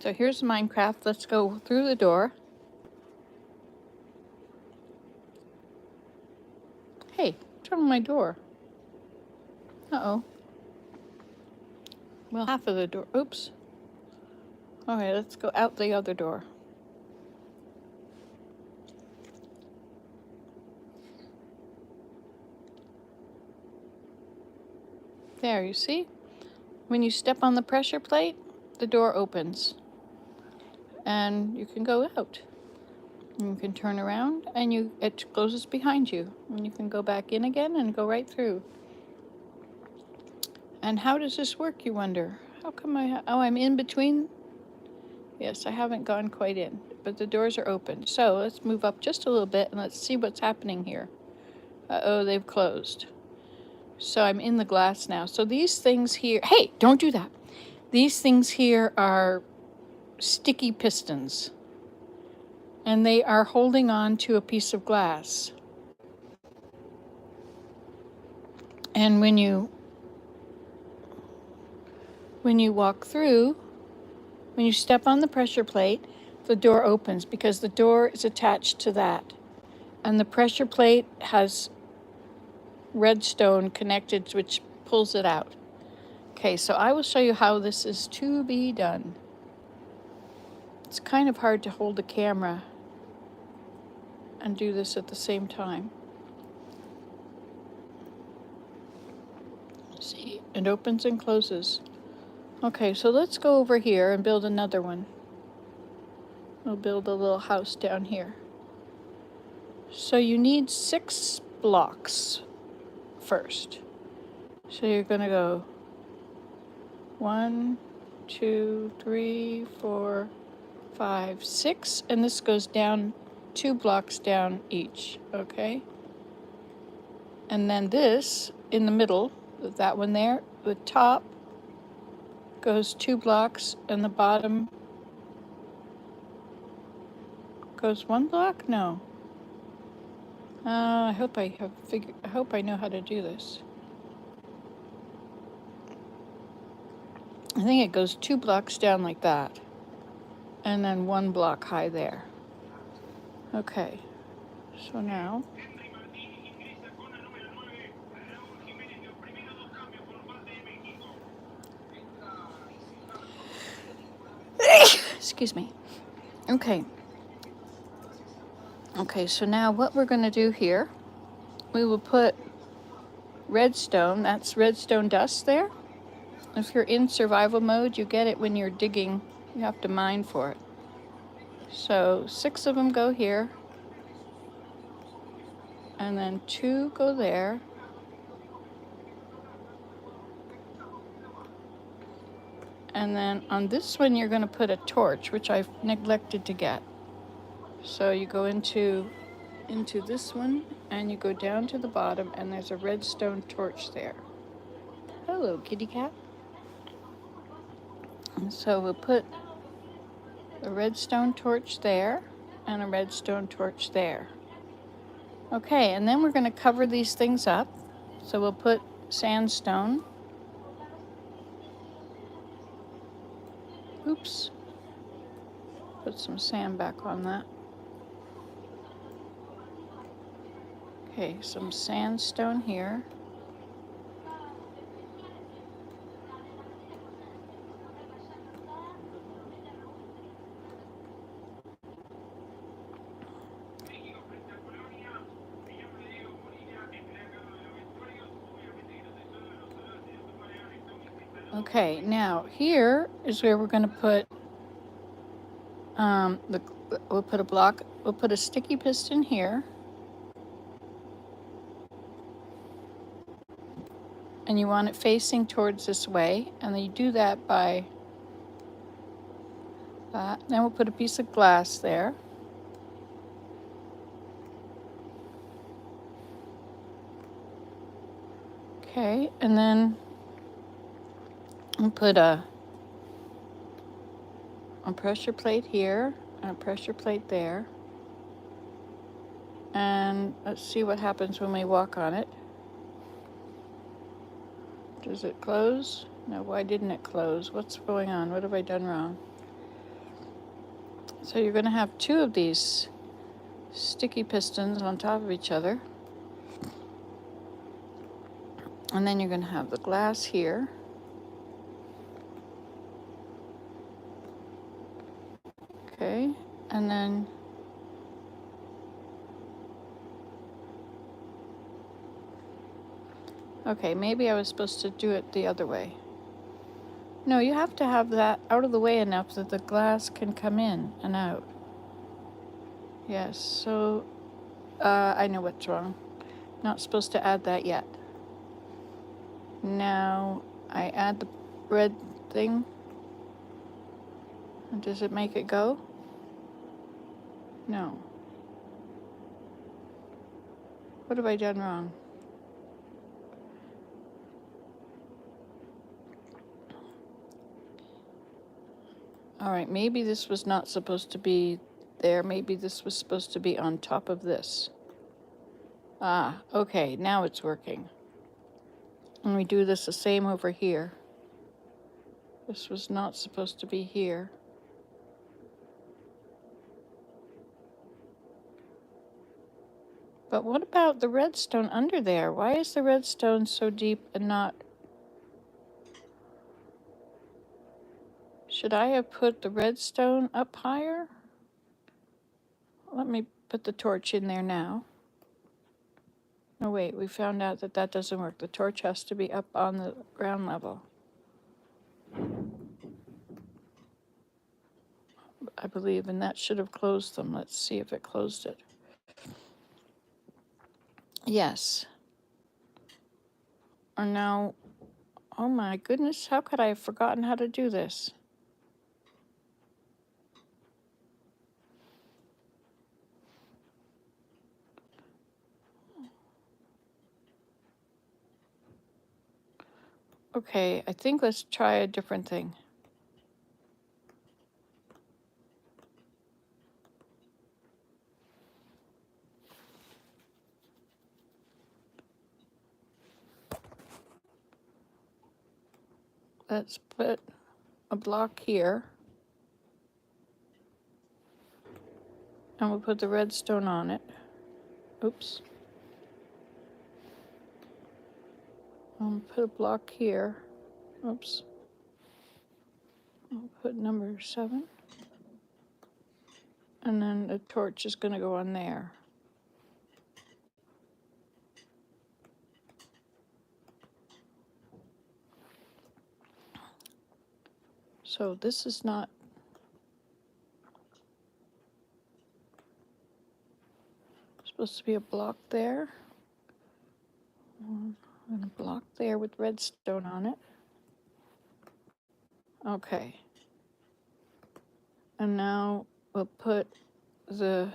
So here's Minecraft. Let's go through the door. Hey, turn on my door. Uh-oh. Well, half of the door. Oops. All right, let's go out the other door. There, you see? When you step on the pressure plate, the door opens. And you can go out. And you can turn around and it closes behind you. And you can go back in again and go right through. And how does this work, you wonder? How come I'm in between? Yes, I haven't gone quite in, but the doors are open. So let's move up just a little bit and let's see what's happening here. Uh-oh, they've closed. So I'm in the glass now. So these things here, hey, don't do that. These things here are sticky pistons. And they are holding on to a piece of glass. And when you walk through, when you step on the pressure plate, the door opens because the door is attached to that. And the pressure plate has redstone connected, which pulls it out. Okay, so I will show you how this is to be done. It's kind of hard to hold the camera and do this at the same time. See, it opens and closes. Okay, so let's go over here and build another one. We'll build a little house down here. So you need 6 blocks first. So you're gonna go 1, 2, 3, 4, 5, 6, and this goes down 2 blocks down each, okay? And then this in the middle, that one there, the top goes 2 blocks and the bottom goes 1 block? No. I hope I know how to do this. I think it goes 2 blocks down like that. And then 1 block high there. Okay. So now excuse me. Okay. Okay, so now what we're going to do here, we will put redstone, that's redstone dust there. If you're in survival mode, you get it when you're digging, you have to mine for it. So 6 of them go here, and then 2 go there. And then on this one, you're going to put a torch, which I've neglected to get. So you go into this one, and you go down to the bottom, and there's a redstone torch there. Hello, kitty cat. And so we'll put a redstone torch there, and a redstone torch there. Okay, and then we're going to cover these things up. So we'll put sandstone. Oops. Put some sand back on that. Okay, some sandstone here. Okay, now here is where we're going to put we'll put a sticky piston here. And you want it facing towards this way, and then you do that by that. Then we'll put a piece of glass there. Okay, and then we'll put a pressure plate here and a pressure plate there. And let's see what happens when we walk on it. Does it close? No, why didn't it close? What's going on? What have I done wrong? So you're going to have two of these sticky pistons on top of each other. And then you're going to have the glass here. Okay, and then okay, maybe I was supposed to do it the other way. No, you have to have that out of the way enough that the glass can come in and out. Yes, so I know what's wrong. Not supposed to add that yet. Now I add the red thing. And does it make it go? No. What have I done wrong? All right, maybe this was not supposed to be there. Maybe this was supposed to be on top of this. Ah, okay, now it's working. And we do this the same over here. This was not supposed to be here. But what about the redstone under there? Why is the redstone so deep and not... Should I have put the redstone up higher? Let me put the torch in there now. No, wait, we found out that that doesn't work. The torch has to be up on the ground level, I believe, and that should have closed them. Let's see if it closed it. Yes. And now, oh my goodness, how could I have forgotten how to do this? Okay, I think let's try a different thing. Let's put a block here. And we'll put the redstone on it. Oops. Put a block here. Oops. I'll put number 7. And then the torch is going to go on there. So this is not supposed to be a block there. And a block there with redstone on it. Okay. And now we'll put the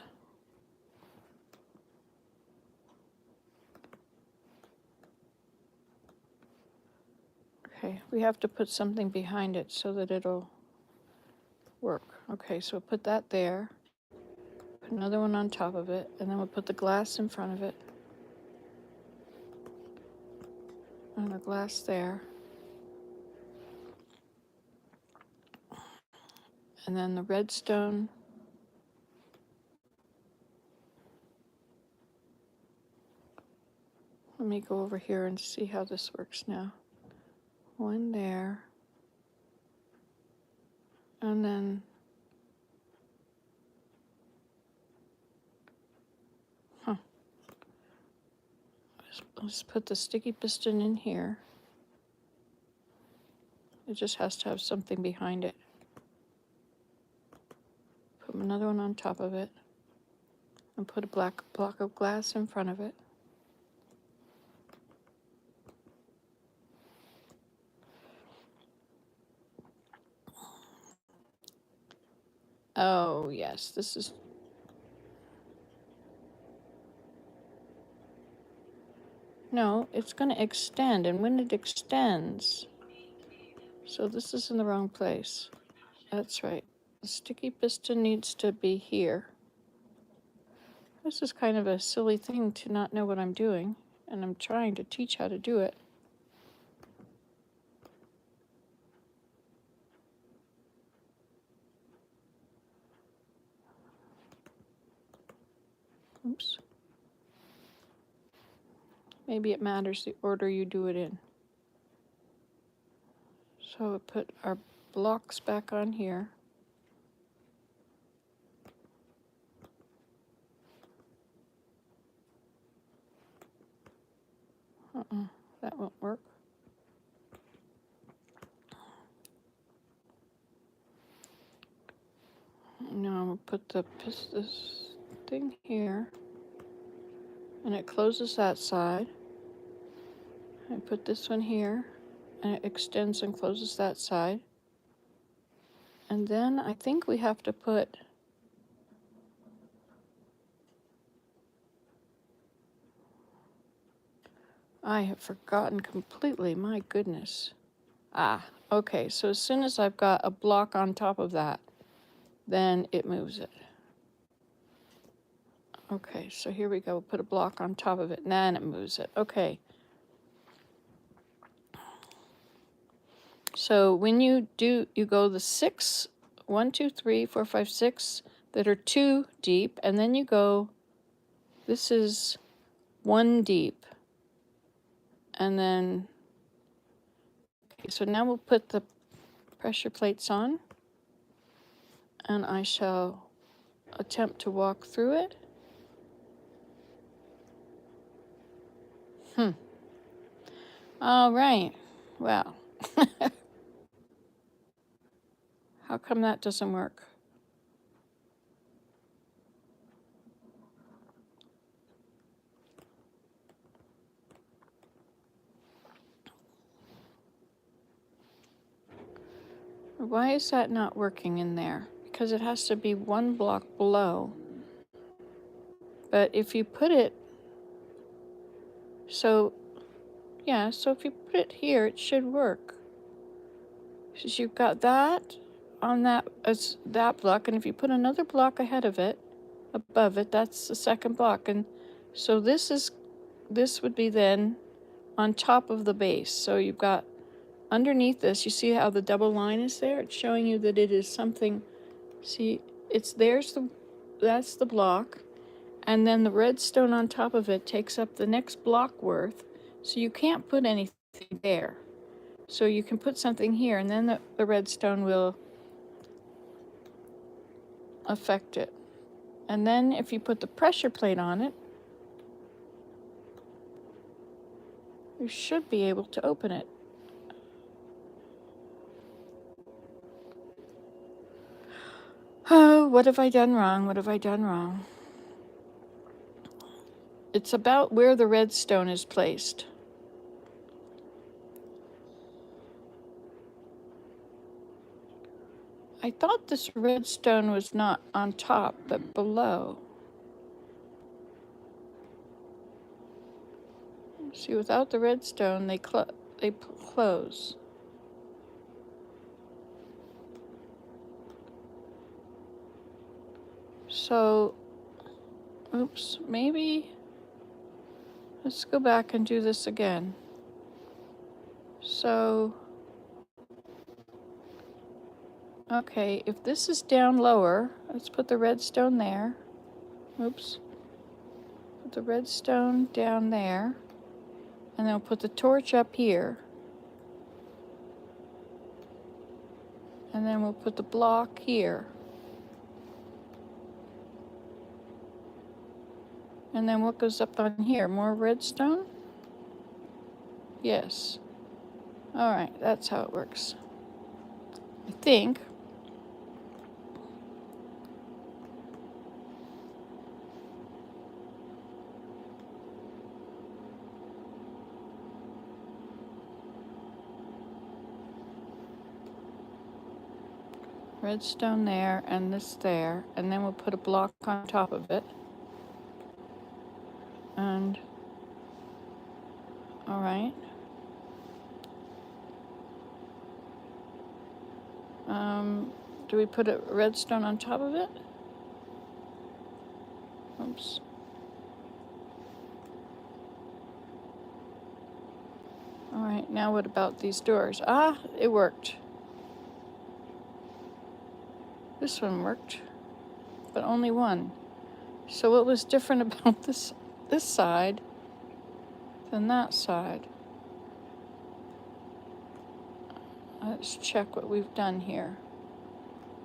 okay, we have to put something behind it so that it'll work. Okay, so we'll put that there. Put another one on top of it, and then we'll put the glass in front of it. And the glass there. And then the redstone. Let me go over here and see how this works now. One there. And then let's put the sticky piston in here. It just has to have something behind it. Put another one on top of it. And put a black block of glass in front of it. Oh, yes, this is... No, it's going to extend, and when it extends... So this is in the wrong place. That's right. The sticky piston needs to be here. This is kind of a silly thing to not know what I'm doing, and I'm trying to teach how to do it. Oops. Maybe it matters the order you do it in. So we put our blocks back on here. That won't work. Now we'll put this thing here, and it closes that side. I put this one here, and it extends and closes that side. And then I think we have to put I have forgotten completely, my goodness. Okay, so as soon as I've got a block on top of that, then it moves it. Okay, so here we go, put a block on top of it, and then it moves it. Okay. So when you go the 6, 1, 2, 3, 4, 5, 6 that are 2 deep, and then you go, this is 1 deep. And then, okay, so now we'll put the pressure plates on, and I shall attempt to walk through it. All right, well, how come that doesn't work? Why is that not working in there? Because it has to be 1 block below. But if you put it, so if you put it here, it should work. Since you've got that on that as that block, and if you put another block ahead of it, above it, that's the second block. And so this would be then on top of the base. So you've got underneath this, you see how the double line is there? It's showing you that it is something, see, that's the block, and then the redstone on top of it takes up the next block worth, so you can't put anything there. So you can put something here, and then the redstone will affect it. And then if you put the pressure plate on it, you should be able to open it. Oh, what have I done wrong? What have I done wrong? It's about where the redstone is placed. I thought this redstone was not on top, but below. See, without the redstone, they close. So, oops, maybe, let's go back and do this again. So, okay, if this is down lower, let's put the redstone there. Oops. Put the redstone down there. And then we'll put the torch up here. And then we'll put the block here. And then what goes up on here? More redstone? Yes. All right, that's how it works. I think. Redstone there and this there, and then we'll put a block on top of it. And, all right. Do we put a redstone on top of it? Oops. All right, now what about these doors? It worked. This one worked, but only one. So what was different about this side than that side? Let's check what we've done here.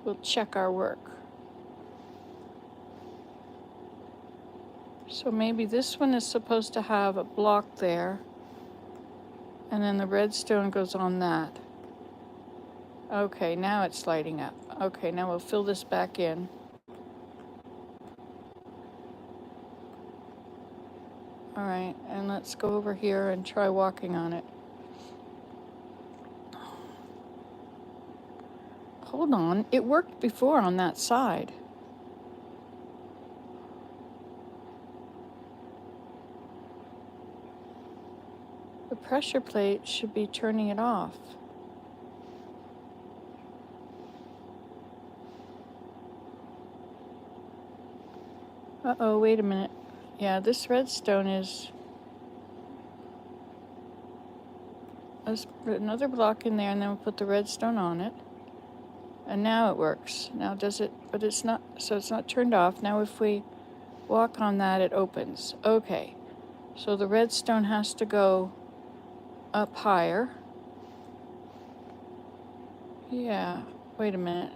We'll check our work. So maybe this one is supposed to have a block there, and then the redstone goes on that. Okay, now it's lighting up. Okay, now we'll fill this back in. All right, and let's go over here and try walking on it. Hold on, it worked before on that side. The pressure plate should be turning it off. Uh-oh, wait a minute. Yeah, this redstone is... Let's put another block in there and then we'll put the redstone on it. And now it works. Now does it, but it's not, so it's not turned off. Now if we walk on that, it opens. Okay, so the redstone has to go up higher. Yeah, wait a minute.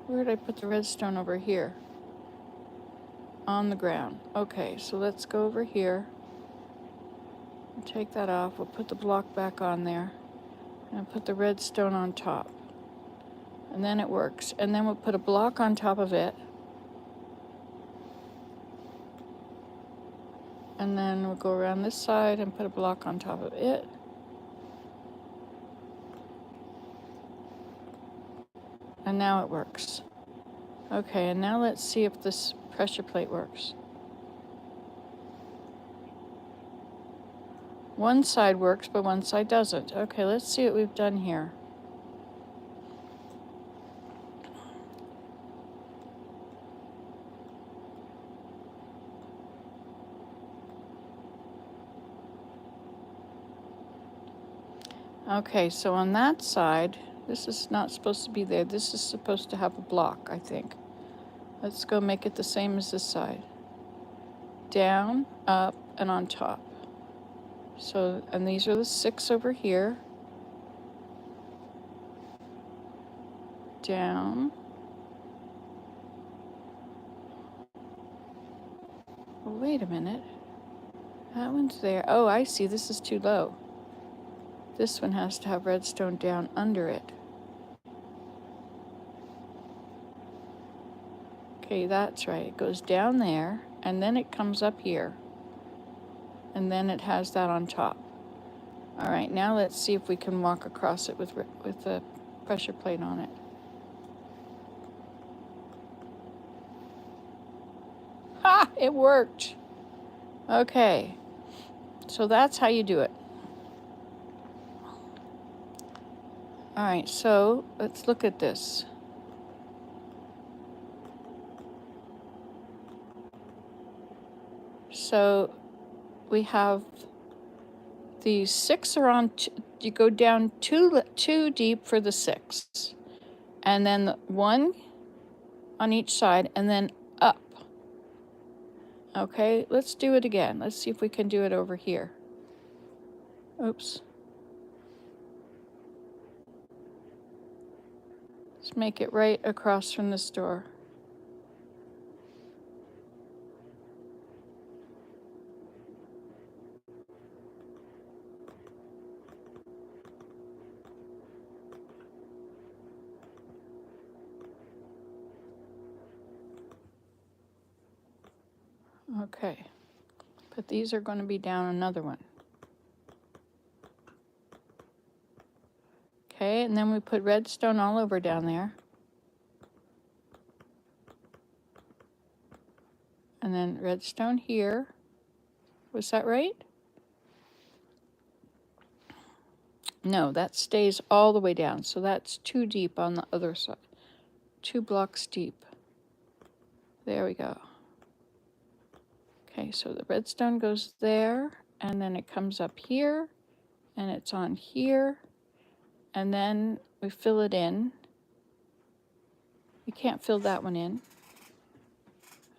Where did I put the redstone? Over here? On the ground. Okay, so let's go over here. Take that off. We'll put the block back on there. And put the redstone on top. And then it works. And then we'll put a block on top of it. And then we'll go around this side and put a block on top of it. And now it works. Okay, and now let's see if this pressure plate works. One side works, but one side doesn't. Okay, let's see what we've done here. Okay, so on that side, this is not supposed to be there. This is supposed to have a block, I think. Let's go make it the same as this side. Down, up, and on top. So, and these are the 6 over here. Down. Oh, wait a minute. That one's there. Oh, I see. This is too low. This one has to have redstone down under it. Okay, that's right. It goes down there, and then it comes up here. And then it has that on top. All right, now let's see if we can walk across it with the pressure plate on it. Ha! It worked. Okay, so that's how you do it. All right, so let's look at this. So we have these 6 are on, you go down too deep for the 6. And then 1 on each side and then up. Okay, let's do it again. Let's see if we can do it over here. Oops. Let's make it right across from this door. Okay, but these are going to be down another one. Okay, and then we put redstone all over down there. And then redstone here. Was that right? No, that stays all the way down. So that's too deep on the other side. 2 blocks deep. There we go. Okay, so the redstone goes there, and then it comes up here, and it's on here, and then we fill it in. We can't fill that one in.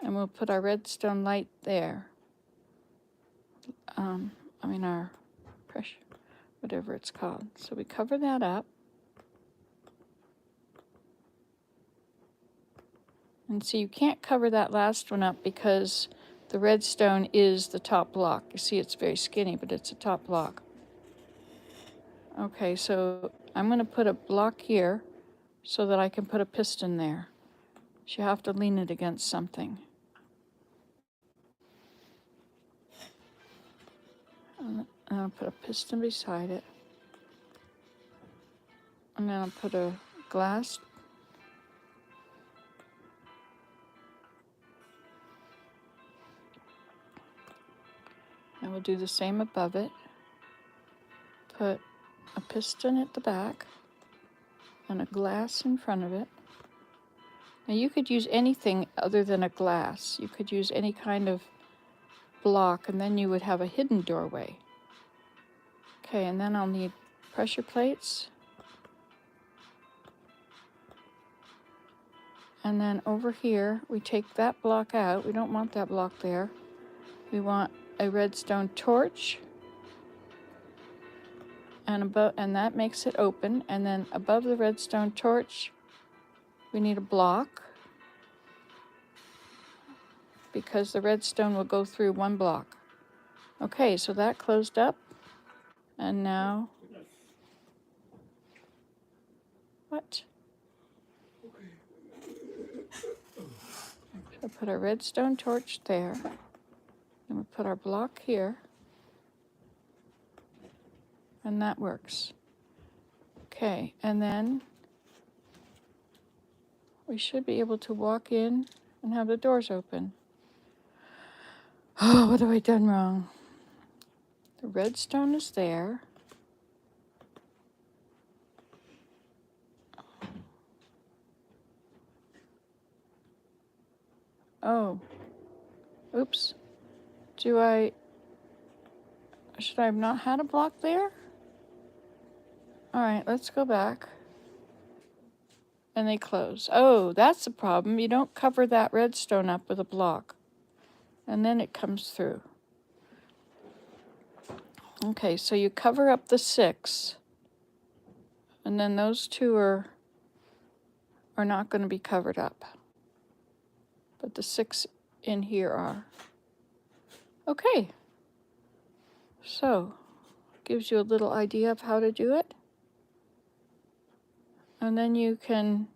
And we'll put our redstone light there. Our pressure, whatever it's called. So we cover that up. And see, you can't cover that last one up because the redstone is the top block. You see, it's very skinny, but it's a top block. Okay, so I'm going to put a block here so that I can put a piston there. So you have to lean it against something. And I'll put a piston beside it. And then I'll put a glass. And we'll do the same above it. Put a piston at the back and a glass in front of it. Now you could use anything other than a glass. You could use any kind of block, and then you would have a hidden doorway. Okay, and then I'll need pressure plates. And then over here, we take that block out. We don't want that block there. We want a redstone torch. And that makes it open. And then above the redstone torch, we need a block, because the redstone will go through one block. Okay, so that closed up. And now, what? So put our redstone torch there. And we put our block here. And that works. Okay, and then we should be able to walk in and have the doors open. Oh, what have I done wrong? The redstone is there. Oh, oops. Should I have not had a block there? All right, let's go back. And they close. Oh, that's the problem. You don't cover that redstone up with a block. And then it comes through. Okay, so you cover up the 6. And then those 2 are not going to be covered up. But the 6 in here are. Okay. So, gives you a little idea of how to do it. And then you can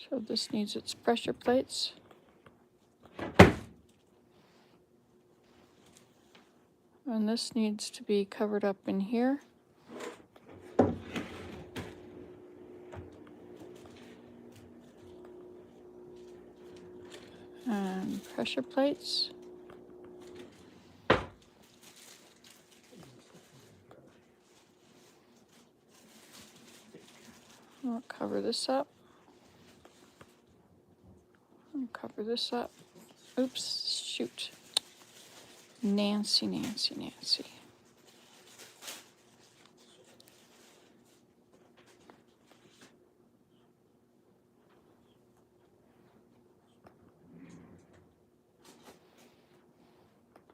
so this needs its pressure plates. And this needs to be covered up in here. And pressure plates. I'll cover this up. I'll cover this up. Oops, shoot. Nancy.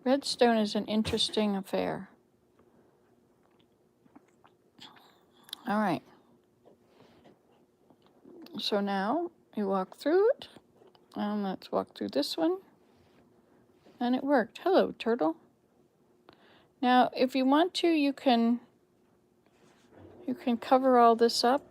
Redstone is an interesting affair. All right. So now you walk through it. And let's walk through this one. And it worked. Hello, turtle. Now, if you want to, you can cover all this up.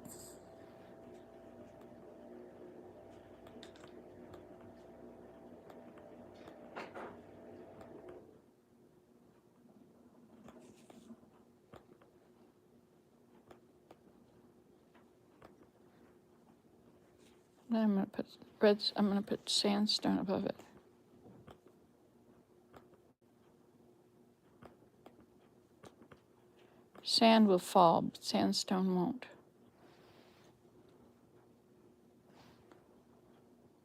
Then I'm gonna put sandstone above it. Sand will fall, but sandstone won't.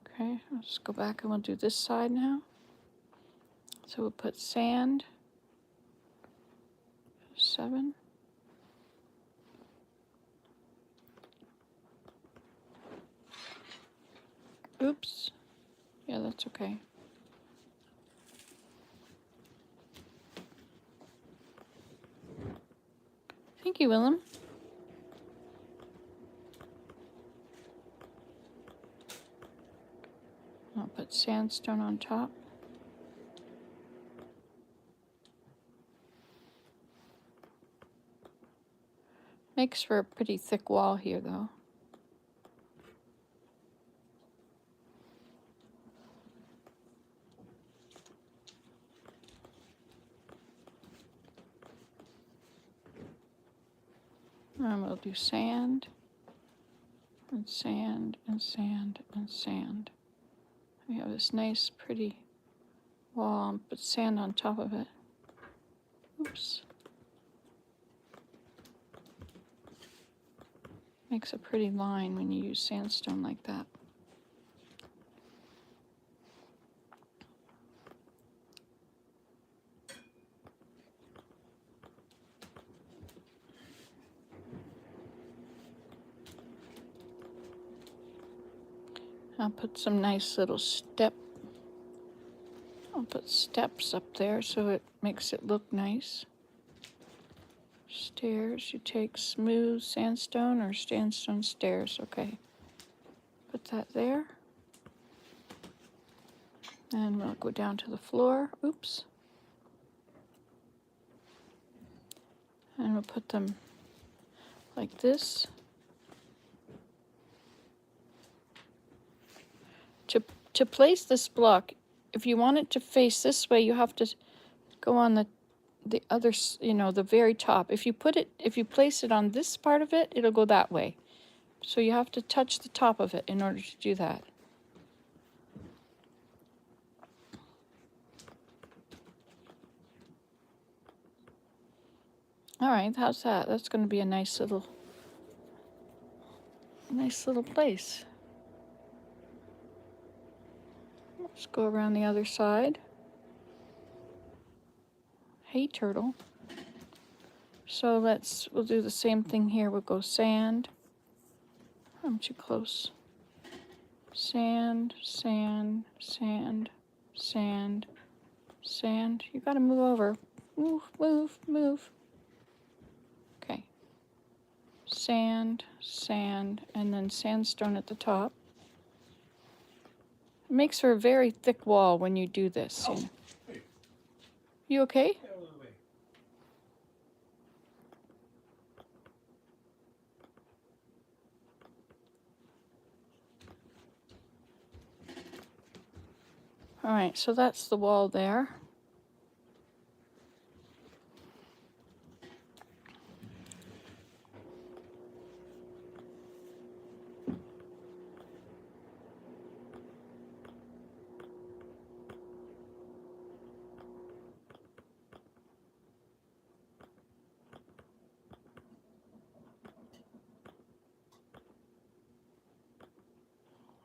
Okay, let's go back and we'll do this side now. So we'll put sand, 7. Oops. Yeah, that's okay. Thank you, Willem. I'll put sandstone on top. Makes for a pretty thick wall here, though. And we'll do sand, and sand, and sand, and sand. We have this nice, pretty wall, and put sand on top of it. Oops. Makes a pretty line when you use sandstone like that. I'll put some nice little I'll put steps up there so it makes it look nice. Stairs, you take smooth sandstone or sandstone stairs, okay. Put that there. And we'll go down to the floor, oops. And we'll put them like this. To place this block, if you want it to face this way, you have to go on the other, the very top. If you place it on this part of it, it'll go that way. So you have to touch the top of it in order to do that. All right, how's that? That's going to be a nice little place. Let's go around the other side. Hey, turtle. So we'll do the same thing here. We'll go sand. I'm too close. Sand, sand, sand, sand, sand. You gotta move over. Move, move, move. Okay. Sand, sand, and then sandstone at the top. It makes for a very thick wall when you do this. Oh. You okay? Yeah, a little bit. All right, so that's the wall there.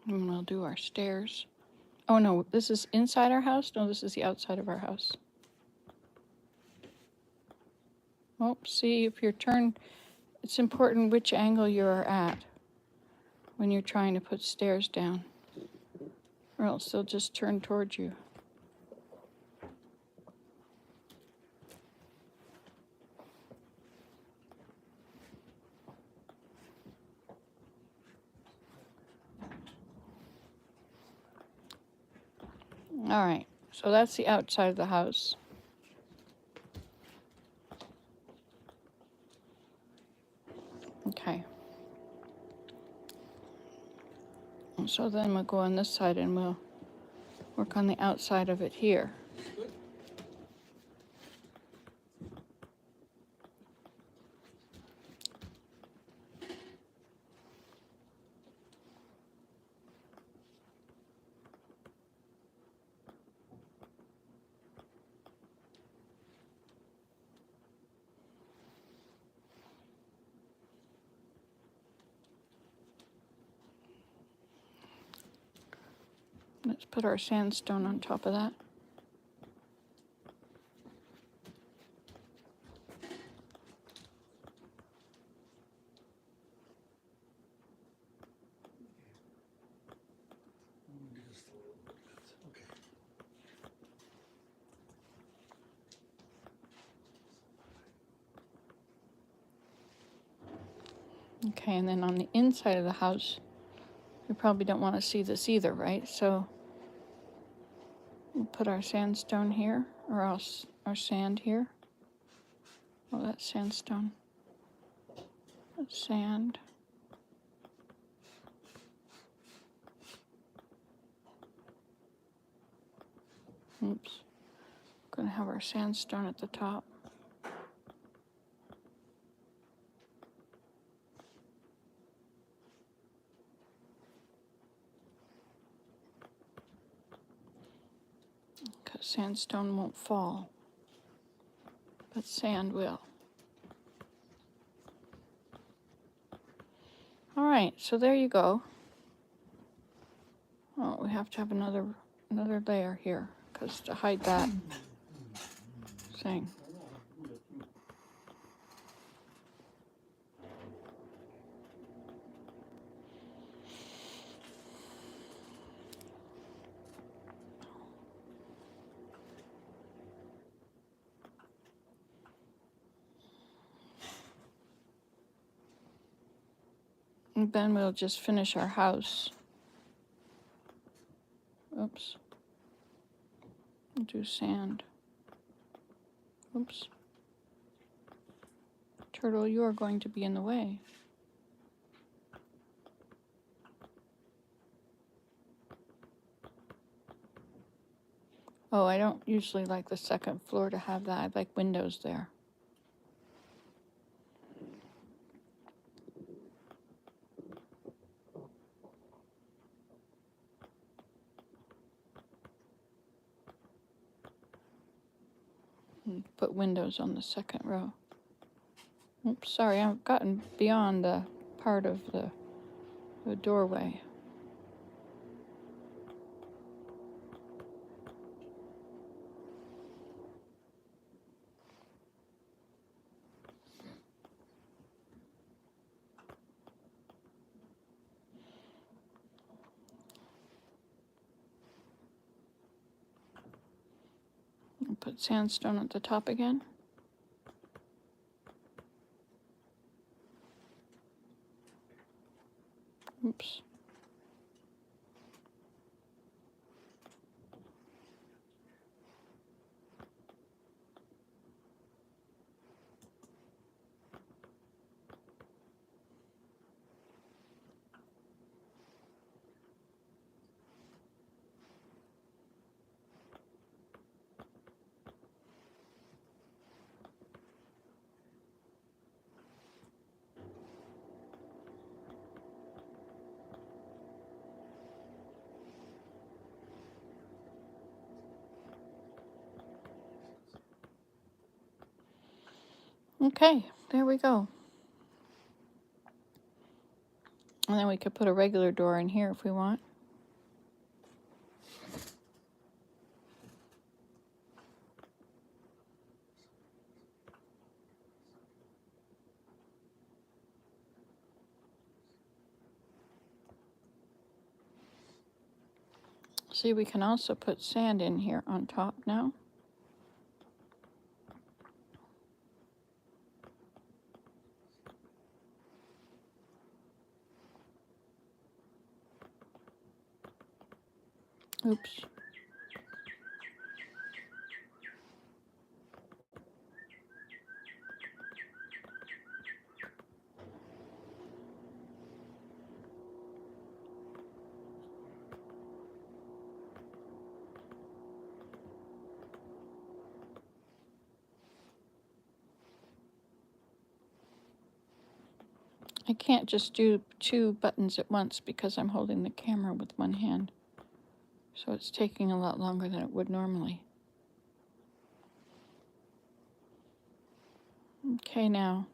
And we'll do our stairs. Oh no, this is inside our house? No, this is the outside of our house. Oh, see, if you're turned, it's important which angle you're at when you're trying to put stairs down, or else they'll just turn towards you. All right, so that's the outside of the house. Okay. And so then we'll go on this side and we'll work on the outside of it here. Let's put our sandstone on top of that. Okay, and then on the inside of the house, we probably don't want to see this either, right? So we'll put our sandstone here, or else our sand here. Oh, that's sandstone. That's sand. Oops. Gonna have our sandstone at the top. Because sandstone won't fall, but sand will. All right, so there you go. Oh, we have to have another layer here, because to hide that thing. And then we'll just finish our house. Oops. We'll do sand. Oops. Turtle, you are going to be in the way. Oh, I don't usually like the second floor to have that. I like windows there. Put windows on the second row. Oops, sorry, I've gotten beyond the part of the doorway. I'll put sandstone at the top again. Oops. Okay, there we go. And then we could put a regular door in here if we want. See, we can also put sand in here on top now. Oops. I can't just do 2 buttons at once because I'm holding the camera with one hand. So it's taking a lot longer than it would normally. Okay, now.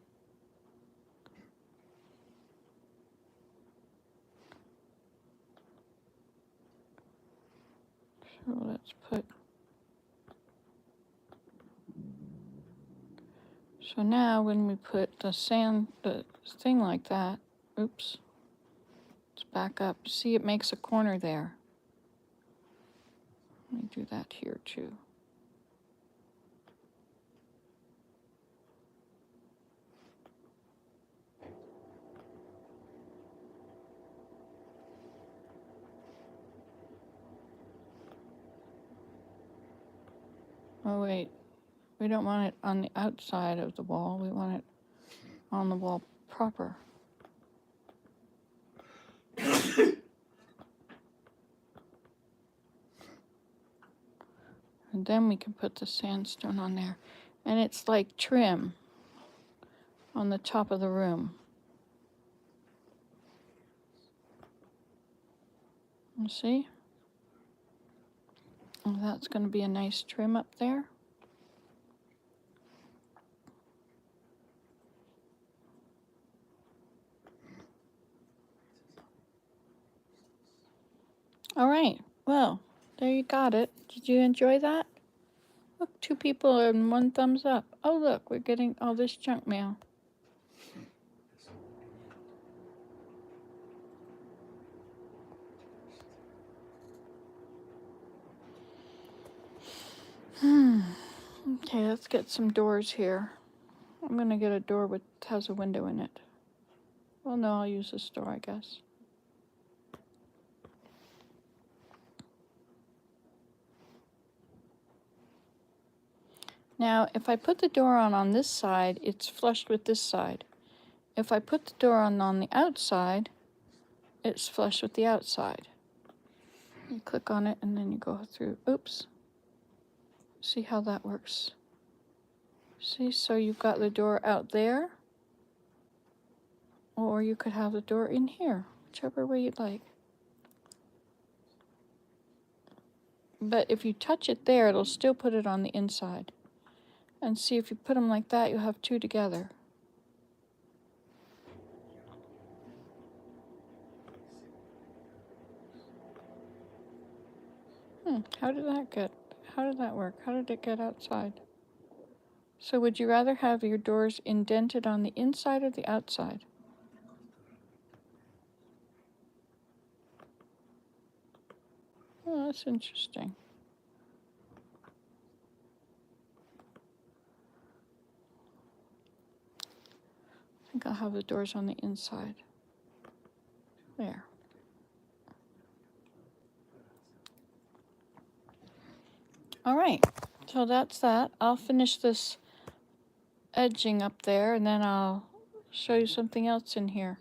So let's put. So now when we put the thing like that, oops, let's back up. See, it makes a corner there. Let me do that here too. Oh wait, we don't want it on the outside of the wall. We want it on the wall proper. And then we can put the sandstone on there. And it's like trim on the top of the room. You see? Oh, that's going to be a nice trim up there. All right. Well, there you got it. Did you enjoy that? Look, 2 people and 1 thumbs up. Oh, look, we're getting all this junk mail. Okay, let's get some doors here. I'm going to get a door that has a window in it. Well, no, I'll use this door, I guess. Now, if I put the door on this side, it's flush with this side. If I put the door on the outside, it's flush with the outside. You click on it and then you go through. Oops. See how that works. See, so you've got the door out there, or you could have the door in here, whichever way you'd like. But if you touch it there, it'll still put it on the inside. And see, if you put them like that, you'll have 2 together. How did that work? How did it get outside? So would you rather have your doors indented on the inside or the outside? Oh, that's interesting. I think I'll have the doors on the inside. There. All right, so that's that. I'll finish this edging up there and then I'll show you something else in here.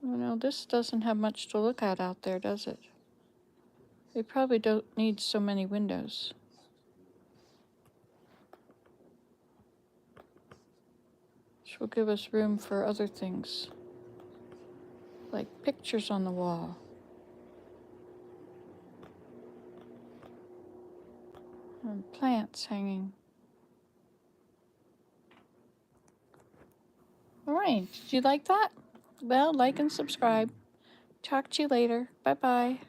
Oh no, this doesn't have much to look at out there, does it? We probably don't need so many windows. Which will give us room for other things, like pictures on the wall. And plants hanging. All right, did you like that? Well, like and subscribe. Talk to you later. Bye-bye.